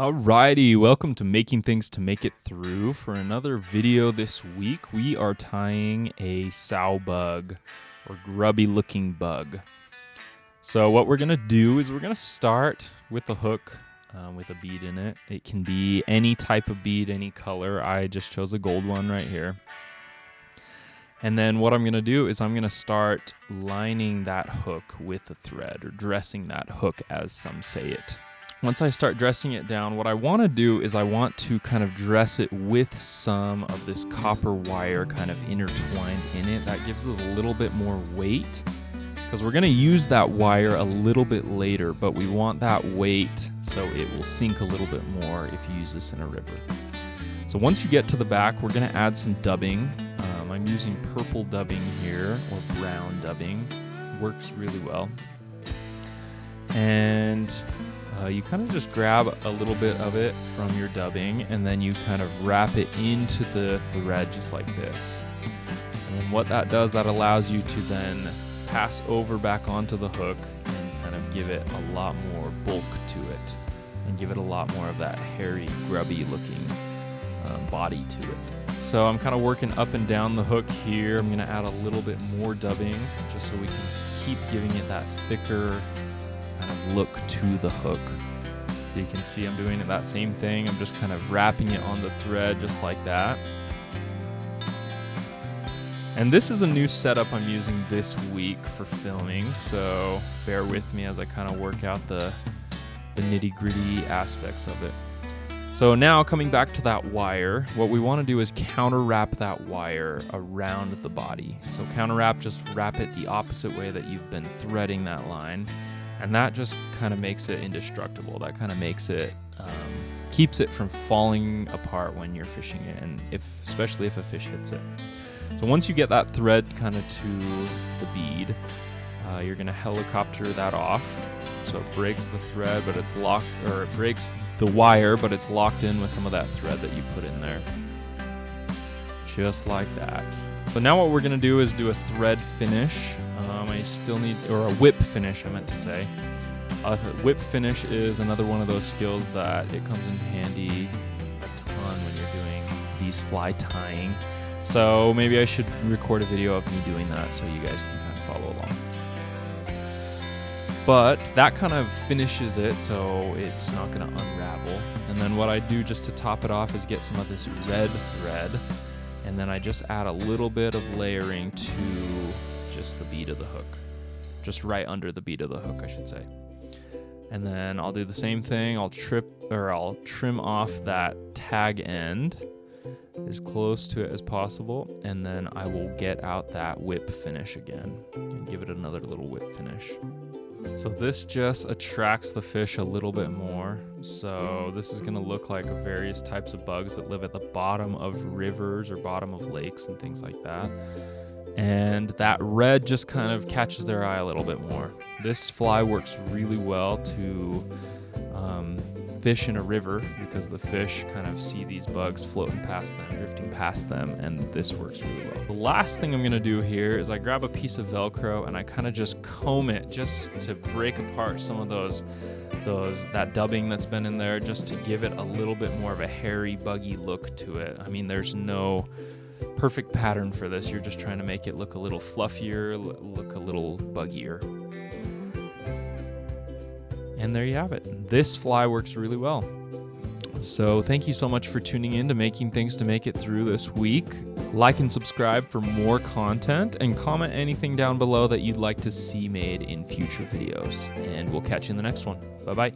Alrighty, welcome to Making Things to Make It Through. For another video this week, we are tying a sow bug, or grubby looking bug. So what we're going to do is we're going to start with the hook with a bead in it. It can be any type of bead, any color. I just chose a gold one right here. And then what I'm going to do is I'm going to start lining that hook with a thread, or dressing that hook as some say it. Once I start dressing it down, what I want to do is I want to kind of dress it with some of this copper wire kind of intertwined in it. That gives it a little bit more weight, because we're going to use that wire a little bit later, but we want that weight so it will sink a little bit more if you use this in a river. So once you get to the back, we're going to add some dubbing. I'm using purple dubbing here, or brown dubbing. Works really well. And you kind of just grab a little bit of it from your dubbing, and then you kind of wrap it into the thread just like this. And then what that does, that allows you to then pass over back onto the hook and kind of give it a lot more bulk to it, and give it a lot more of that hairy, grubby looking body to it. So I'm kind of working up and down the hook here. I'm going to add a little bit more dubbing just so we can keep giving it that thicker kind of look to the hook. So you can see I'm doing that same thing. I'm just kind of wrapping it on the thread just like that. And this is a new setup I'm using this week for filming, so bear with me as I kind of work out the nitty-gritty aspects of it. So now coming back to that wire, what we want to do is counter wrap that wire around the body. So counter wrap, just wrap it the opposite way that you've been threading that line. And that just kind of makes it indestructible. That kind of makes it, keeps it from falling apart when you're fishing it, and especially if a fish hits it. So once you get that thread kind of to the bead, you're gonna helicopter that off. So it breaks the thread, but it's locked, or it breaks the wire, but it's locked in with some of that thread that you put in there. Just like that. So now what we're gonna do is do a thread finish. I still need, or a whip finish, I meant to say. A whip finish is another one of those skills that it comes in handy a ton when you're doing these fly tying. So maybe I should record a video of me doing that so you guys can kind of follow along. But that kind of finishes it, so it's not going to unravel. And then what I do just to top it off is get some of this red thread, and then I just add a little bit of layering to just the bead of the hook. Just right under the bead of the hook, I should say. And then I'll do the same thing. I'll trim off that tag end as close to it as possible, and then I will get out that whip finish again and give it another little whip finish. So this just attracts the fish a little bit more. So this is going to look like various types of bugs that live at the bottom of rivers or bottom of lakes and things like that. And that red just kind of catches their eye a little bit more. This fly works really well to fish in a river, because the fish kind of see these bugs floating past them, drifting past them, and this works really well. The last thing I'm going to do here is I grab a piece of Velcro and I kind of just comb it just to break apart some of that dubbing that's been in there, just to give it a little bit more of a hairy, buggy look to it. I mean, there's no perfect pattern for this. You're just trying to make it look a little fluffier, look a little buggier. And there you have it. This fly works really well. So thank you so much for tuning in to Making Things to Make It Through this week. Like and subscribe for more content, and comment anything down below that you'd like to see made in future videos. And we'll catch you in the next one. Bye-bye.